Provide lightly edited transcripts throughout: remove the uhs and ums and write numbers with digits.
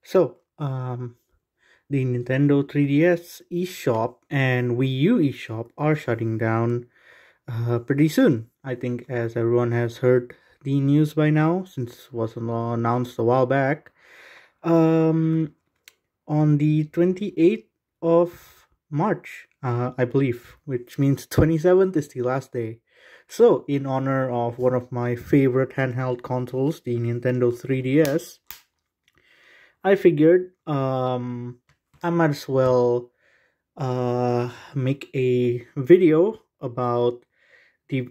So, the Nintendo 3DS eShop and Wii U eShop are shutting down pretty soon. I think, as everyone has heard the news by now, since it was announced a while back. Um, on the 28th of March, I believe, which means 27th is the last day. So, in honor of one of my favorite handheld consoles, the Nintendo 3DS, I figured I might as well make a video about the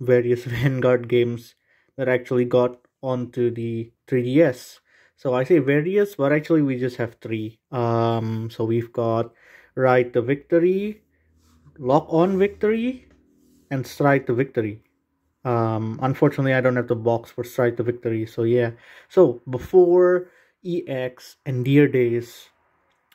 various Vanguard games that actually got onto the 3DS. So I say various, but actually we just have three. So we've got Ride to Victory, Lock on Victory, and Stride to Victory. Unfortunately, I don't have the box for Stride to Victory. So yeah. So before EX and Dear Days,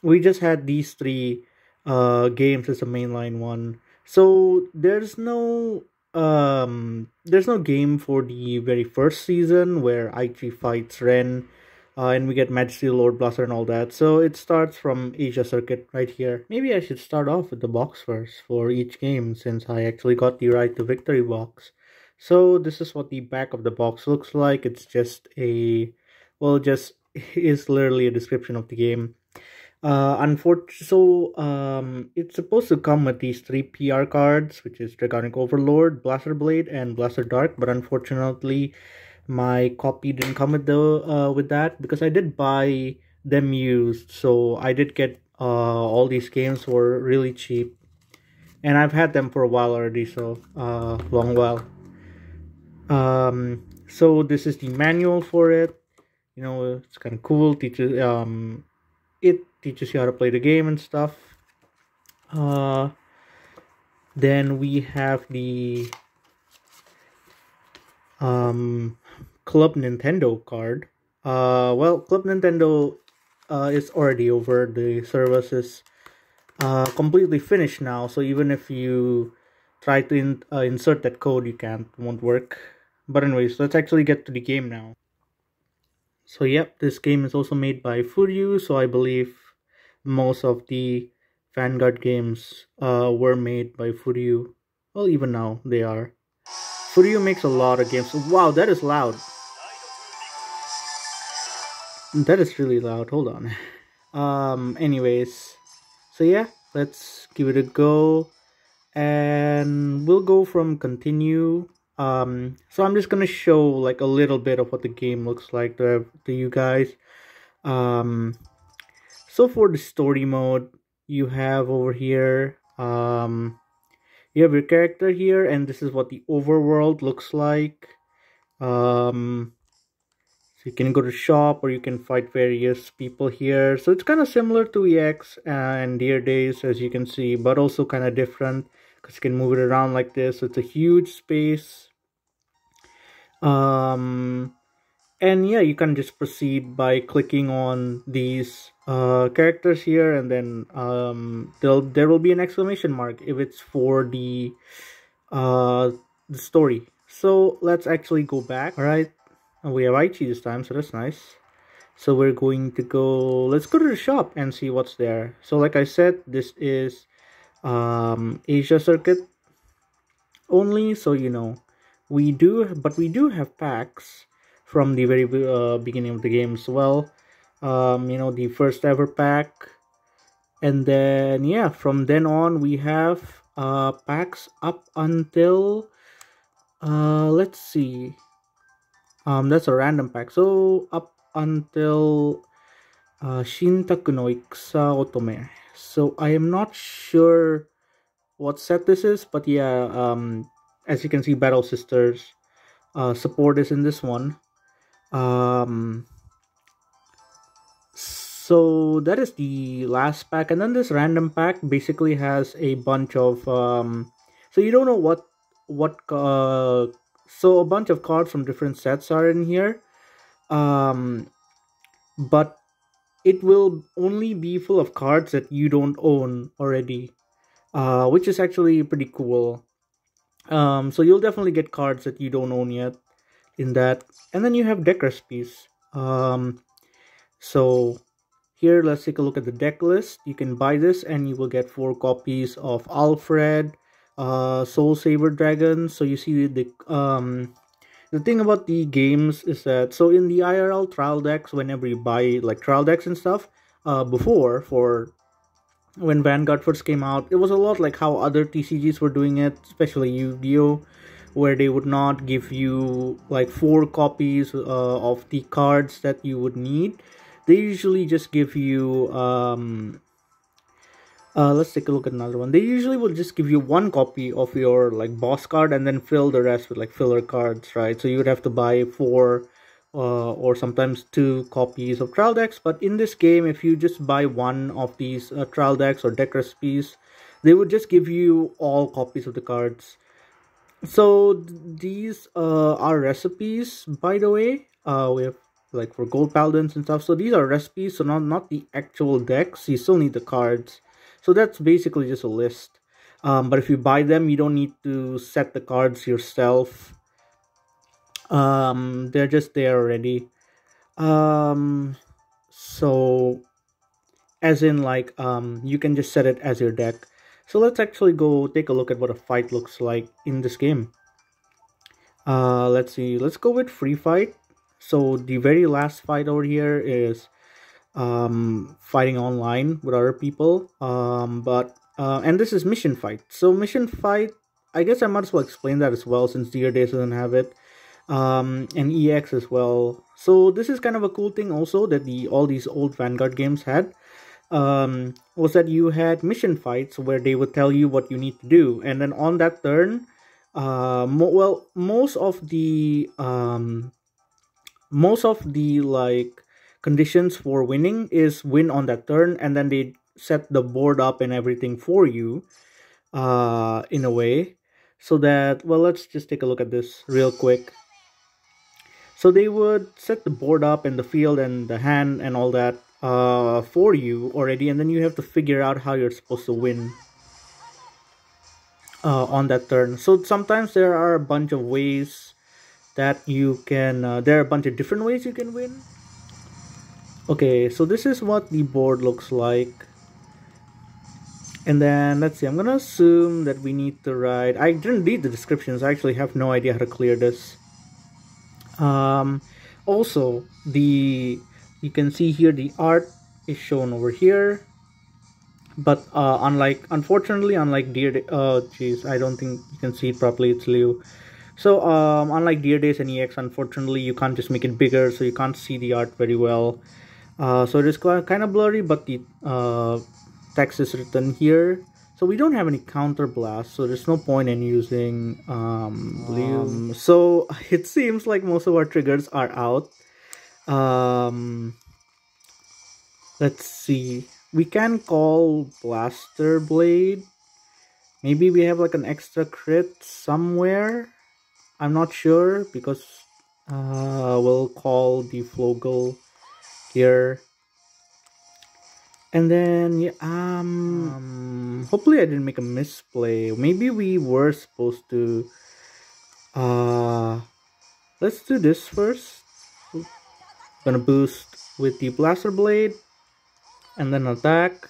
we just had these three games as a mainline one. So there's no game for the very first season where Aichi fights Ren, and we get Majesty Lord Blaster and all that. So it starts from Asia Circuit right here. Maybe I should start off with the box first for each game, since I actually got the Right to Victory box. So this is what the back of the box looks like. It's just just is literally a description of the game. It's supposed to come with these three PR cards, which is Dragonic Overlord, Blaster Blade, and Blaster Dark. But unfortunately, my copy didn't come with that, because I did buy them used. So I did get all these games for really cheap, and I've had them for a while already. So long while. So this is the manual for it. You know, it's kind of cool. It teaches you how to play the game and stuff. Uh, then we have the Club Nintendo card. Club Nintendo is already over. The service is completely finished now. So even if you try to insert that code, you can't. Won't work. But anyways, let's actually get to the game now. So yep, this game is also made by Furyu, so I believe most of the Vanguard games were made by Furyu. Well, even now they are. Furyu makes a lot of games. Wow, that is loud. That is really loud. Hold on. Anyways, so yeah, let's give it a go, and we'll go from continue. So I'm just gonna show like a little bit of what the game looks like to you guys. So for the story mode, you have over here, you have your character here, and this is what the overworld looks like. So you can go to shop, or you can fight various people here. So it's kind of similar to EX and Dear Days, as you can see, but also kind of different, because you can move it around like this. So it's a huge space. And yeah, you can just proceed by clicking on these characters here, and then there will be an exclamation mark if it's for the story. So let's actually go back. All right, and we have Aichi this time, so that's nice. So we're going to go. Let's go to the shop and see what's there. So like I said, this is Asia Circuit only, so you know we do have packs from the very beginning of the game as well. You know, the first ever pack, and then yeah, from then on we have packs up until let's see, that's a random pack, so up until Shintaku no Ikusa Otome. So I am not sure what set this is, but yeah, as you can see, Battle Sisters support is in this one. So that is the last pack, and then this random pack basically has a bunch of so you don't know so a bunch of cards from different sets are in here, but it will only be full of cards that you don't own already, which is actually pretty cool. So you'll definitely get cards that you don't own yet in that. And then you have deck recipes. So here, let's take a look at the deck list. You can buy this and you will get 4 copies of Alfred, Soul Saber Dragon. So you see the thing about the games is that, so in the IRL trial decks, whenever you buy like trial decks and stuff, before, for when Vanguard first came out, it was a lot like how other TCGs were doing it, especially Yu-Gi-Oh, where they would not give you like 4 copies of the cards that you would need. They usually just give you let's take a look at another one. They usually will just give you 1 copy of your like boss card and then fill the rest with like filler cards, right? So you would have to buy 4 or sometimes 2 copies of trial decks. But in this game, if you just buy 1 of these trial decks or deck recipes, they would just give you all copies of the cards. So these are recipes, by the way. We have like for gold paladins and stuff. So these are recipes, so not the actual decks. You still need the cards. So that's basically just a list. But if you buy them, you don't need to set the cards yourself. They're just there already. So as in like you can just set it as your deck. So let's actually go take a look at what a fight looks like in this game. Let's see. Let's go with free fight. So the very last fight over here is fighting online with other people. And this is mission fight. So mission fight, I guess I might as well explain that as well since Dear Days doesn't have it. And EX as well. So this is kind of a cool thing also that all these old Vanguard games had. Was that you had mission fights where they would tell you what you need to do, and then on that turn, most of the like conditions for winning is win on that turn, and then they set the board up and everything for you, in a way, so that, well, let's just take a look at this real quick. So they would set the board up and the field and the hand and all that for you already, and then you have to figure out how you're supposed to win on that turn. So sometimes there are a bunch of ways that you can, there are a bunch of different ways you can win. Okay, so this is what the board looks like. And then, let's see, I'm gonna assume that we need to write, I didn't read the descriptions, I actually have no idea how to clear this. Also, you can see here the art is shown over here. But unfortunately, unlike Dear Days, jeez, I don't think you can see it properly, it's Leo. So, unlike Dear Days and EX, unfortunately, you can't just make it bigger, so you can't see the art very well. So it is kind of blurry, but the text is written here. So we don't have any counter blast, so there's no point in using Leo. So it seems like most of our triggers are out. Let's see. We can call Blaster Blade. Maybe we have like an extra crit somewhere. I'm not sure, because we'll call the Flogel here. And then yeah, hopefully I didn't make a misplay. Maybe we were supposed to let's do this first. Gonna boost with the Blaster Blade and then attack.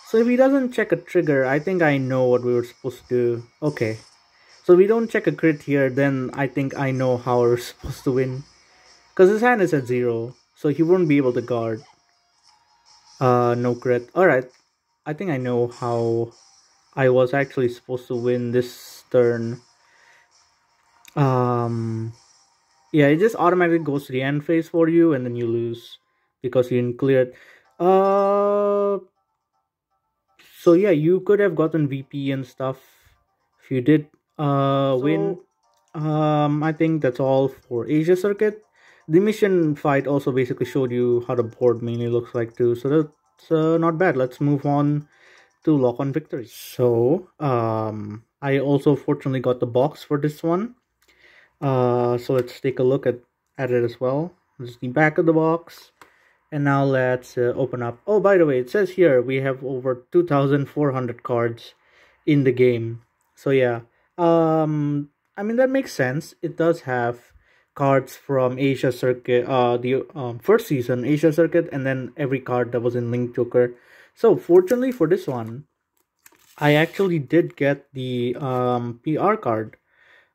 So if he doesn't check a trigger, I think I know what we were supposed to do. Okay, so if we don't check a crit here, then I think I know how we're supposed to win, because his hand is at 0, so he won't be able to guard. No crit. Alright, I think I know how I was actually supposed to win this turn. Yeah, it just automatically goes to the end phase for you, and then you lose because you didn't clear it. So yeah, you could have gotten VP and stuff if you did win. I think that's all for Asia Circuit. The mission fight also basically showed you how the board mainly looks like too, so that's not bad. Let's move on to Lock on Victory. So I also fortunately got the box for this one. So let's take a look at it as well. This is the back of the box. And now let's open up. Oh, by the way, it says here we have over 2,400 cards in the game. So yeah, I mean, that makes sense. It does have cards from Asia Circuit, the first season Asia Circuit, and then every card that was in Link Joker. So fortunately for this one, I actually did get the PR card.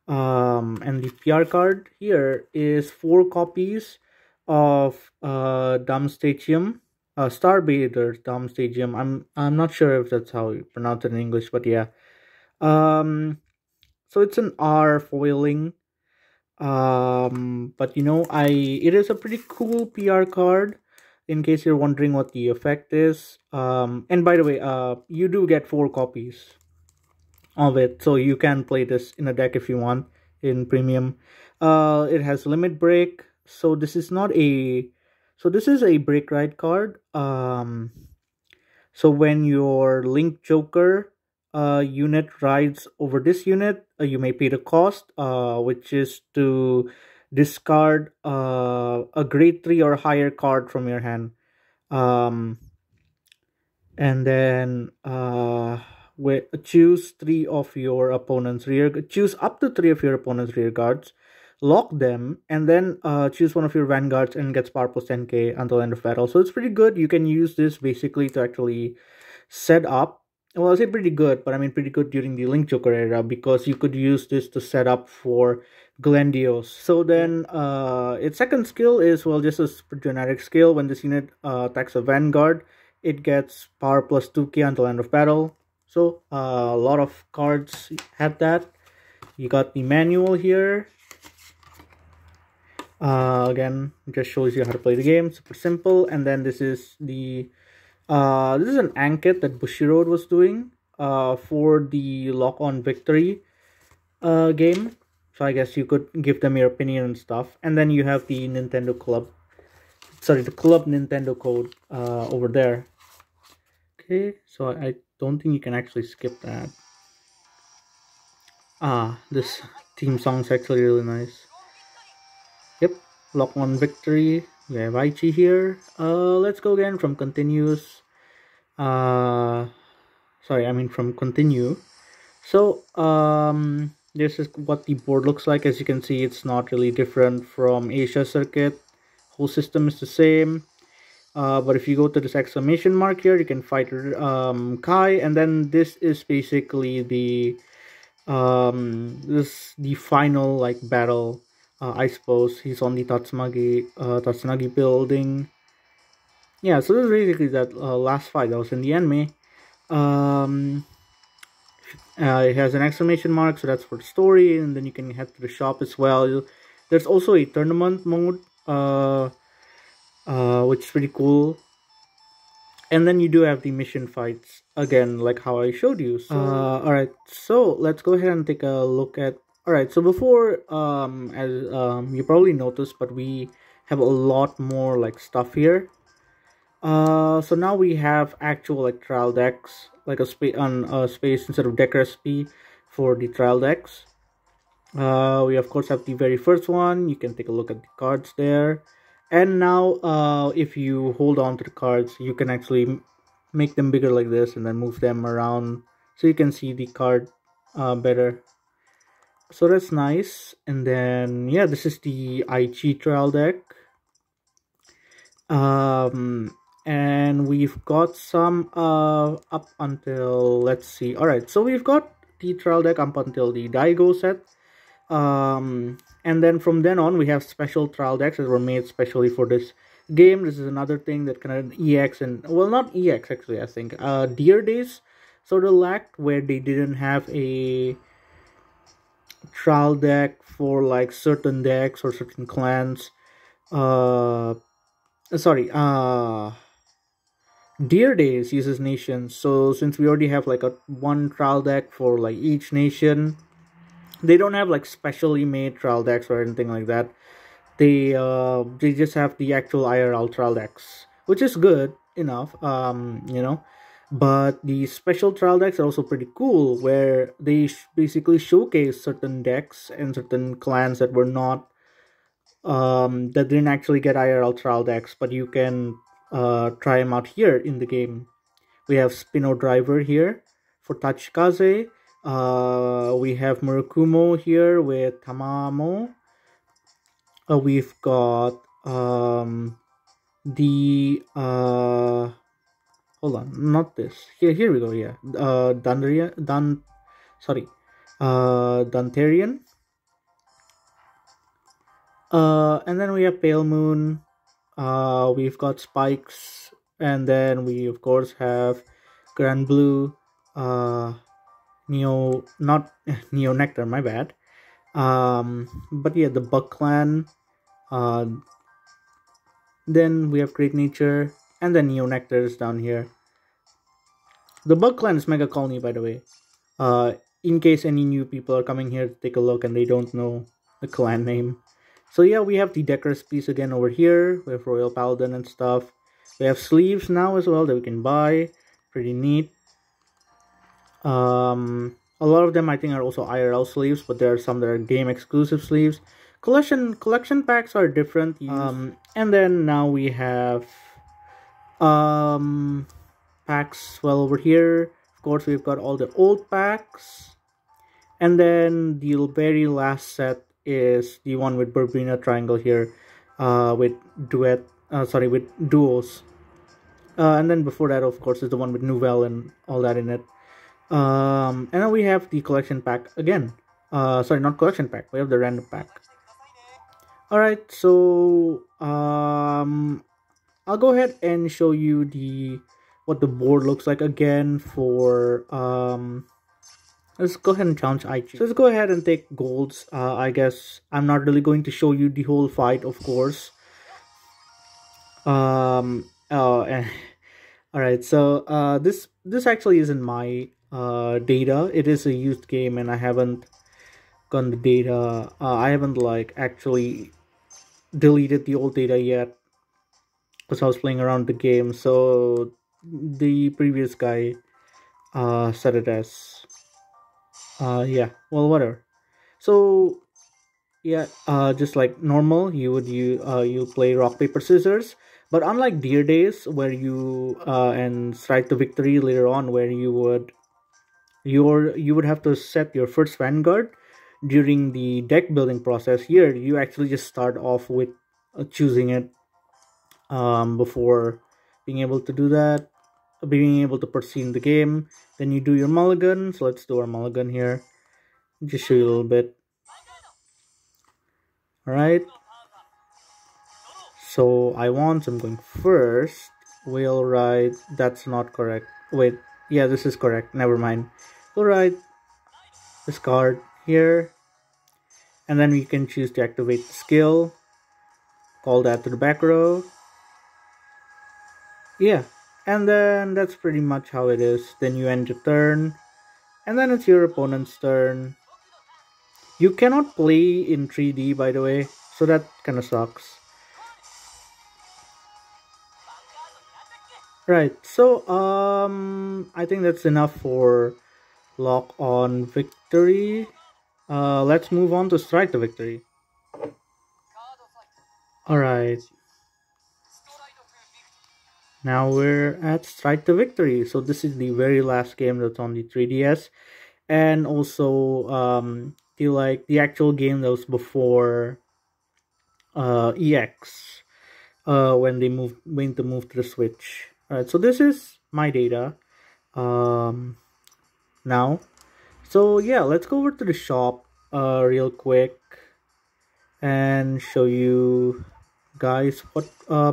And the PR card here is 4 copies of Dam Stadium, Starbader Dam Stadium. I'm not sure if that's how you pronounce it in English, but yeah. Um, so it's an R foiling. But it is a pretty cool PR card. In case you're wondering what the effect is. And by the way, you do get 4 copies of it, so you can play this in a deck if you want in premium. It has limit break, so this is not a this is a break right card. So when your Link Joker unit rides over this unit, you may pay the cost, which is to discard a grade 3 or higher card from your hand. um and then choose choose up to 3 of your opponent's rear guards, lock them, and then choose one of your vanguards and gets power plus 10k until end of battle. So it's pretty good. You can use this basically to actually set up, well, I say pretty good, but I mean pretty good during the Link Joker era, because you could use this to set up for Glendios. So then its second skill is, well, just a generic skill. When this unit attacks a vanguard, it gets power plus 2k until end of battle. So a lot of cards had that. You got the manual here. Again, just shows you how to play the game. Super simple. And then this is the this is an Ankit that Bushiroad was doing for the Lock On Victory game. So I guess you could give them your opinion and stuff. And then you have the Nintendo Club. Sorry, the Club Nintendo code over there. Okay, so I don't think you can actually skip that. This theme song's actually really nice. Yep, Lock On Victory. We have Aichi here. Let's go again from continuous. From continue. So this is what the board looks like. As you can see, it's not really different from Asia Circuit. Whole system is the same. But if you go to this exclamation mark here, you can fight Kai, and then this is basically the final like battle. I suppose he's on the Tatsunagi building. Yeah, so this is basically that last fight that was in the anime. It has an exclamation mark, so that's for the story, and then you can head to the shop as well. There's also a tournament mode, which is pretty cool. And then you do have the mission fights again, like how I showed you. So, alright, so let's go ahead and take a look at. Alright, so before, as you probably noticed, but we have a lot more like stuff here. So now we have actual like trial decks, like a space instead of deck recipe for the trial decks. We of course have the very first one. You can take a look at the cards there. And now if you hold on to the cards, you can actually make them bigger like this and then move them around so you can see the card better. So that's nice. And then yeah, this is the Aichi trial deck. And we've got some up until, let's see. Alright, so we've got the trial deck up until the Daigo set. And then from then on, we have special trial decks that were made specially for this game. This is another thing that kind of EX and, well, not EX actually, I think. Deer Days sort of lacked, where they didn't have a trial deck for like certain decks or certain clans. Deer Days uses nations, so since we already have like one trial deck for like each nation, they don't have like specially made trial decks or anything like that. They just have the actual IRL trial decks, which is good enough, but the special trial decks are also pretty cool, where they basically showcase certain decks and certain clans that were not that didn't actually get IRL trial decks, but you can try them out here in the game. We have Spino Driver here for Tachikaze. We have Murakumo here with Tamamo. we've got the hold on, not this. Here we go. Yeah, Dantarian. And then we have Pale Moon. We've got Spikes, and then we of course have Grand Blue, Neo, not Neo Nectar. My bad. But yeah, the Bug Clan. Uh, then we have Great Nature, and then Neo Nectar is down here. The Bug Clan is Mega Colony, by the way. In case any new people are coming here to take a look and they don't know the clan name. So yeah, we have the Decorous piece again over here. We have Royal Paladin and stuff. We have sleeves now as well that we can buy. Pretty neat. A lot of them I think are also IRL sleeves, but there are some that are game exclusive sleeves. Collection packs are different. And then now we have packs well over here. Of course, we've got all the old packs. And then the very last set is the one with Bermuda Triangle here, with duos. And then before that, of course, is the one with Nouvelle and all that in it. And then we have the collection pack again. Sorry, not collection pack. We have the random pack. Alright, so I'll go ahead and show you what the board looks like again for let's go ahead and challenge IG. So let's go ahead and take golds. I guess I'm not really going to show you the whole fight, of course. Alright, so this actually isn't my data. It is a used game and I haven't gotten the data. I haven't like actually deleted the old data yet because I was playing around the game. So the previous guy set it as yeah, well, whatever. So yeah, just like normal, you play rock paper scissors, but unlike Deer Days where you and Strike the Victory later on, where you would have to set your first Vanguard during the deck building process. Here you actually just start off with choosing it before being able to do that, being able to proceed in the game. Then you do your mulligan. So let's do our mulligan here. Just show you a little bit. Alright. So I want, so I'm going first. Whale ride. That's not correct. Wait. Yeah, this is correct. Never mind. Alright. Discard here. And then we can choose to activate the skill. Call that to the back row. Yeah. And then that's pretty much how it is. Then you end your turn. And then it's your opponent's turn. You cannot play in 3D, by the way. So that kind of sucks. Right. So, I think that's enough for Lock on Victory. Let's move on to Strike the Victory. Alright. Now we're at Strike the Victory. So this is the very last game that's on the 3DS. And also the actual game that was before EX. When they went to move to the Switch. Alright, so this is my data. Now. So yeah, let's go over to the shop real quick and show you guys what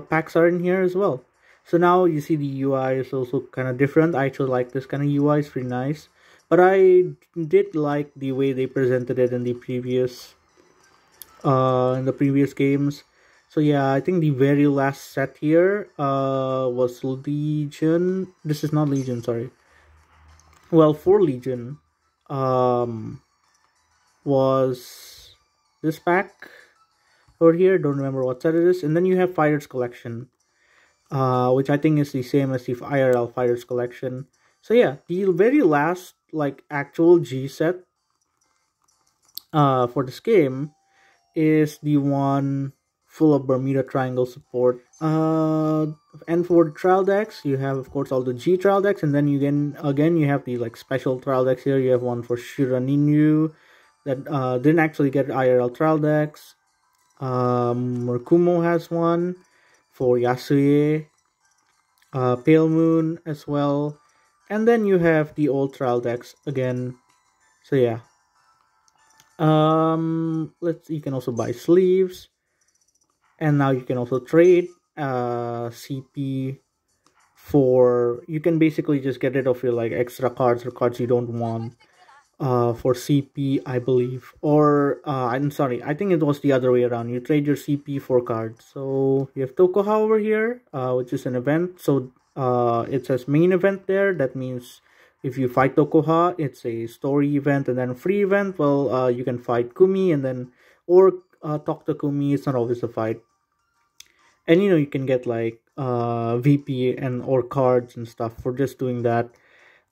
packs are in here as well. So now you see the UI is also kind of different. I actually like this kind of UI, it's pretty nice. But I did like the way they presented it in the previous games. So yeah, I think the very last set here was Legion. This is not Legion, sorry. Well, for Legion was this pack over here. Don't remember what set it is. And then you have Fighters Collection, which I think is the same as the IRL Fighters Collection. So yeah, the very last like actual G set for this game is the one full of Bermuda Triangle support. And for the trial decks, you have of course all the G trial decks, and then you again you have the like special trial decks here. You have one for Shiraninyu that didn't actually get IRL trial decks. Murkumo has one for Yasuye, Pale Moon as well, and then you have the old trial decks again. So yeah, let's you can also buy sleeves, and now you can also trade CP for you can basically just get rid of your like extra cards or cards you don't want for CP, I believe. Or I'm sorry, I think it was the other way around. You trade your CP for cards. So you have Tokoha over here, which is an event. So it says main event there. That means if you fight Tokoha, it's a story event, and then free event. Well, you can fight Kumi and then or talk to Kumi. It's not always a fight. And you know you can get like VP and or cards and stuff for just doing that.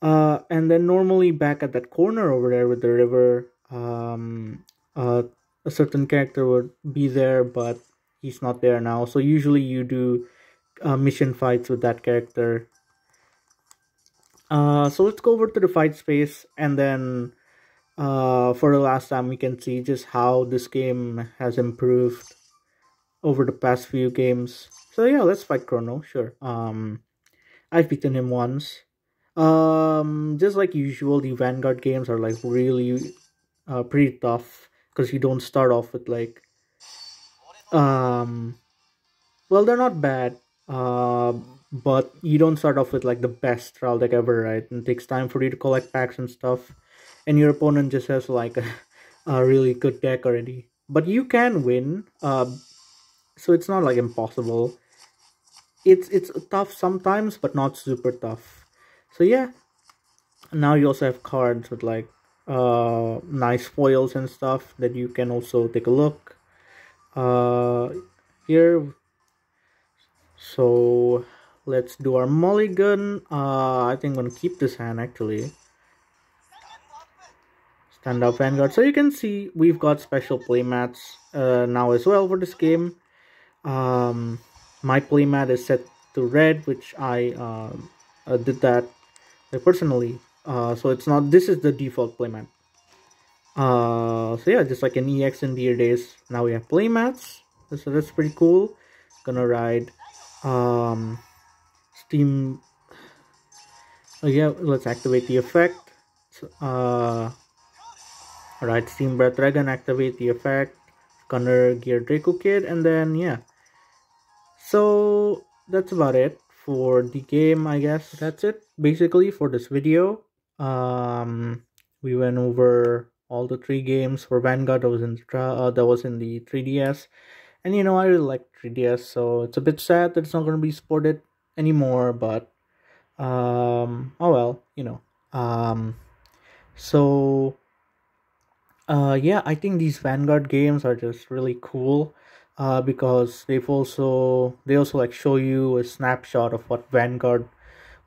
And then normally back at that corner over there with the river, a certain character would be there, but he's not there now. So usually you do mission fights with that character. So let's go over to the fight space, and then for the last time we can see just how this game has improved over the past few games. So yeah, let's fight Chrono, sure. I've beaten him once. Just like usual, the Vanguard games are like really pretty tough because you don't start off with like um well, they're not bad, but you don't start off with like the best trial deck ever, right? And it takes time for you to collect packs and stuff, and your opponent just has like a really good deck already. But you can win, so it's not like impossible. It's tough sometimes, but not super tough. So yeah, now you also have cards with like nice foils and stuff that you can also take a look here. So let's do our mulligan. I think I'm gonna keep this hand actually. Stand up Vanguard. So you can see we've got special playmats now as well for this game. My playmat is set to red, which I did that personally. So it's not, this is the default playmat. So yeah, just like an EX in the days, now we have playmats. So that's pretty cool. Gonna ride Steam. Oh yeah, let's activate the effect. Alright, Steam Breath Dragon, activate the effect. Gunner Gear Draco Kid, and then yeah. So that's about it for the game, I guess. That's it basically for this video. We went over all the 3 games for Vanguard that was in the 3DS, and you know I really like 3DS, so it's a bit sad that it's not going to be supported anymore. But oh well, you know. So yeah, I think these Vanguard games are just really cool. Because they also like show you a snapshot of what Vanguard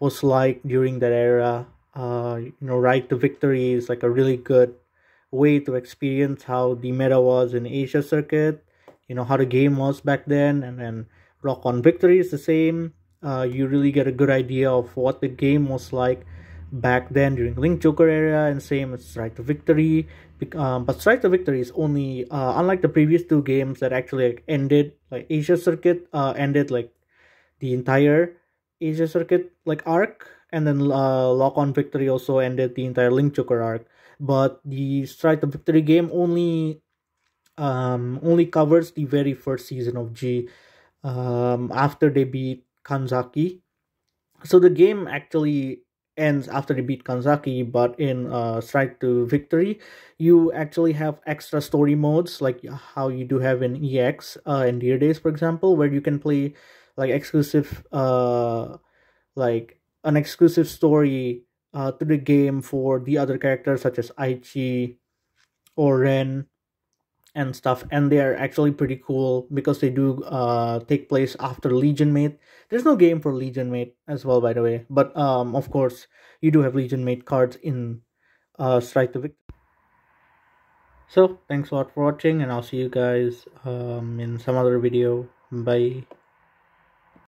was like during that era. You know, Ride to Victory is like a really good way to experience how the meta was in Asia circuit. You know how the game was back then, and then Rock on Victory is the same. You really get a good idea of what the game was like back then during Link Joker era, and same as Strike to Victory. But Strike to Victory is only unlike the previous 2 games that actually like, ended like Asia circuit ended like the entire Asia circuit like arc, and then Lock on Victory also ended the entire Link Joker arc. But the Strike to Victory game only covers the very first season of G after they beat Kanzaki. So the game actually ends after they beat Kanzaki, but in Strike to Victory, you actually have extra story modes like how you do have in EX in Dear Days, for example, where you can play like exclusive like an exclusive story to the game for the other characters such as Aichi or Ren and stuff, and they are actually pretty cool because they do take place after Legion Mate. There's no game for Legion Mate as well, by the way, but of course you do have Legion Mate cards in Strike to Victory. So thanks a lot for watching, and I'll see you guys in some other video. Bye.